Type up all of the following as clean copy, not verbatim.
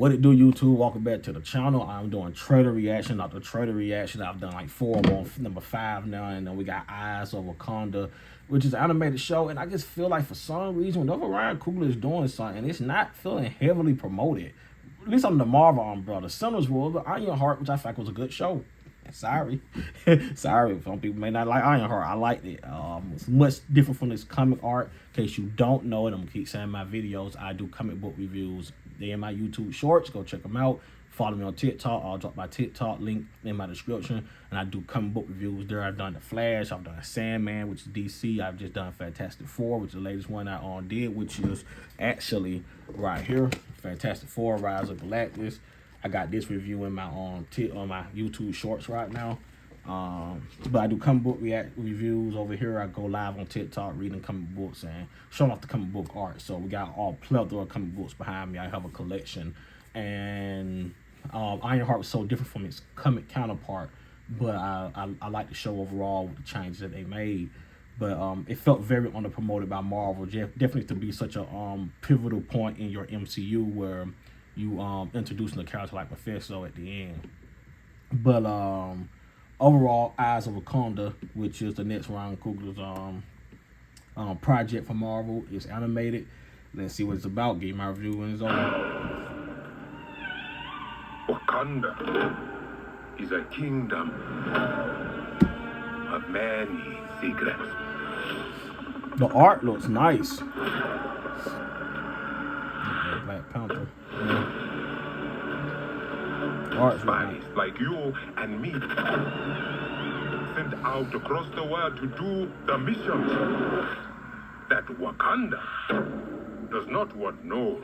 What it do, YouTube? Welcome back to the channel. I'm doing trailer reaction after trailer reaction. I've done like 4 on number 5 now, and then we got Eyes of Wakanda, which is an animated show. And I just feel like for some reason, whenever Ryan Coogler is doing something, it's not feeling heavily promoted. At least on the Marvel umbrella. Sinners World, but Ironheart, which I think was a good show. Sorry, sorry. Some people may not like Ironheart. I liked it. It's much different from this comic art. In case you don't know it, I'm gonna keep saying my videos. I do comic book reviews. They're in my YouTube shorts. Go check them out. Follow me on TikTok. I'll drop my TikTok link in my description. And I do comic book reviews there. I've done The Flash. I've done Sandman, which is DC. I've just done Fantastic Four, which is the latest one I did, which is actually right here. Fantastic Four, Rise of Galactus. I got this review in my on my YouTube shorts right now. But I do comic book reviews over here. I go live on TikTok reading comic books and showing off the comic book art. So we got all plethora of comic books behind me. I have a collection. And Ironheart was so different from its comic counterpart. But I like the show overall with the changes that they made. But it felt very underpromoted by Marvel. Definitely to be such a pivotal point in your MCU where you introducing a character like Mephisto at the end. But overall, Eyes of Wakanda, which is the next Ryan Coogler's project for Marvel, is animated. Let's see what it's about. Get my review when it's over. Wakanda is a kingdom of many secrets. The art looks nice. Black Panther. Yeah. Art's Spies like you and me sent out across the world to do the mission that Wakanda does not want known.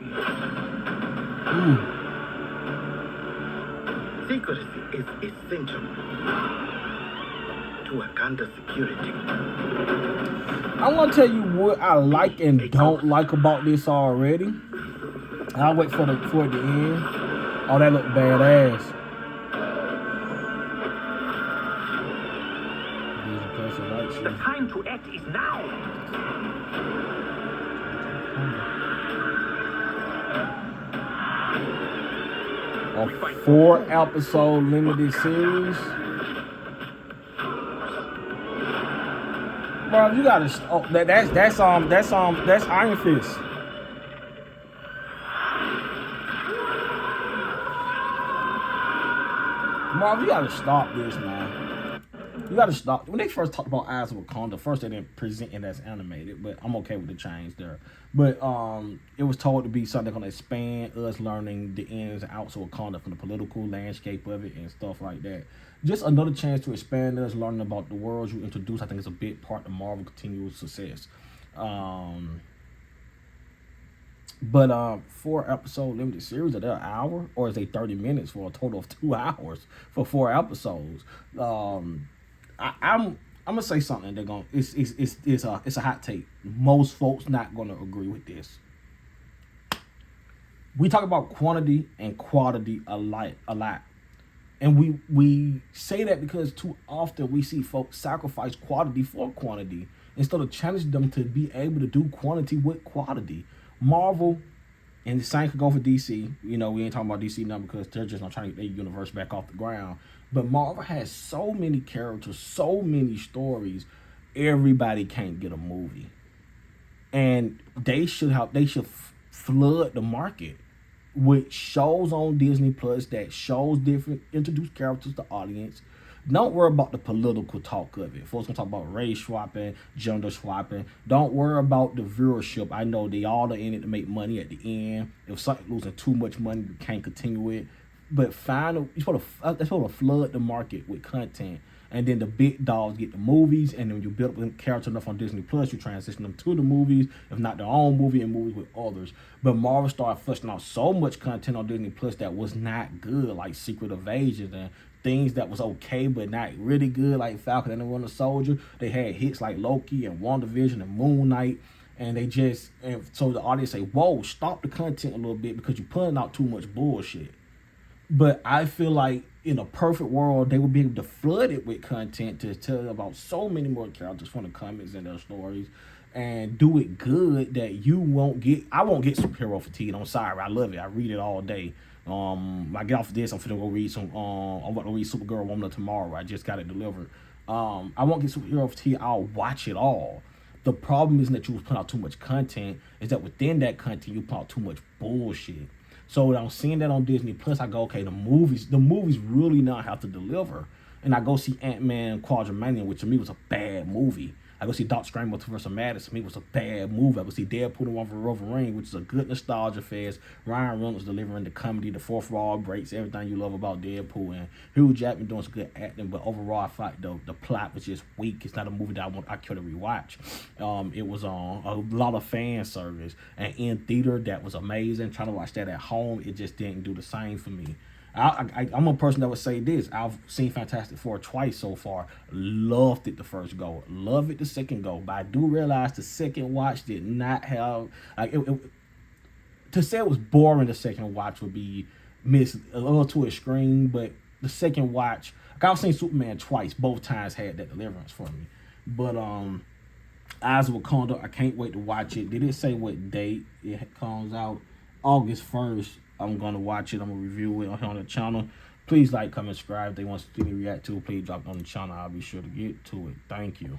Secrecy is essential to Wakanda's security. I want to tell you what I like and don't like about this already. I'll wait for it to end. Oh, that look badass. The time to act is now. A 4-episode limited series. Bro, you gotta. Oh, that's Iron Fist. Marv, you gotta stop this, man. You gotta stop. When they first talked about Eyes of Wakanda, first they didn't present it as animated, but I'm okay with the change there. But it was told to be something gonna expand us learning the ins and outs of Wakanda, from the political landscape of it and stuff like that. Just another chance to expand us learning about the worlds you introduce. I think it's a big part of Marvel continual success. But 4-episode limited series, are they an hour, or is they 30 minutes for a total of 2 hours for 4 episodes? I'm gonna say something. They're gonna it's a hot take. Most folks not gonna agree with this. We talk about quantity and quality a lot, and we say that because too often we see folks sacrifice quality for quantity instead of challenging them to be able to do quantity with quality. Marvel, and the same could go for DC. You know, we ain't talking about DC now because they're just not trying to get their universe back off the ground. But Marvel has so many characters, so many stories. Everybody can't get a movie, and they should flood the market with shows on Disney Plus that shows introduce characters to the audience. Don't worry about the political talk of it. Folks gonna talk about race swapping, gender swapping. Don't worry about the viewership. I know they all are in it to make money at the end. If something losing too much money, you can't continue it. But you're supposed to flood the market with content. And then the big dogs get the movies, and then you build up character enough on Disney Plus, you transition them to the movies, if not their own movie, and movies with others. But Marvel started flushing out so much content on Disney Plus that was not good, like Secret Invasion and things that was okay but not really good, like Falcon and the Winter Soldier. They had hits like Loki and WandaVision and Moon Knight, and so the audience say, "Whoa, stop the content a little bit because you're putting out too much bullshit." But I feel like in a perfect world, they would be able to flood it with content to tell about so many more characters from the comics and their stories, and do it good that you won't get. I won't get superhero fatigue. I'm sorry, I love it. I read it all day. I get off this, I'm finna go read some. I'm about to read Supergirl Woman of Tomorrow. I just got it delivered. I won't get Superhero T. I'll watch it all. The problem isn't that you put out too much content. Is that within that content you put out too much bullshit. So when I'm seeing that on Disney Plus, I go, okay, the movies really not have to deliver. And I go see Ant-Man Quadrimania, which to me was a bad movie. I go see Doctor Strange Multiverse of Madness, to me was a bad movie. I go see Deadpool and Wolverine, which is a good nostalgia fest. Ryan Reynolds delivering the comedy, the fourth wall breaks, everything you love about Deadpool, and Hugh Jackman doing some good acting. But overall, I thought the plot was just weak. It's not a movie that I care to rewatch. It was on a lot of fan service, and in theater that was amazing. Trying to watch that at home, it just didn't do the same for me. I'm a person that would say this. I've seen Fantastic Four twice so far. Loved it the first go. Loved it the second go. But I do realize the second watch did not have... to say it was boring the second watch would be a little too extreme. But the second watch... I've seen Superman twice. Both times had that deliverance for me. But Eyes of Wakanda, I can't wait to watch it. Did it say what date it comes out? August 1st. I'm going to watch it. I'm going to review it on the channel. Please like, comment, subscribe. If they want to see me react to it, please drop it on the channel. I'll be sure to get to it. Thank you.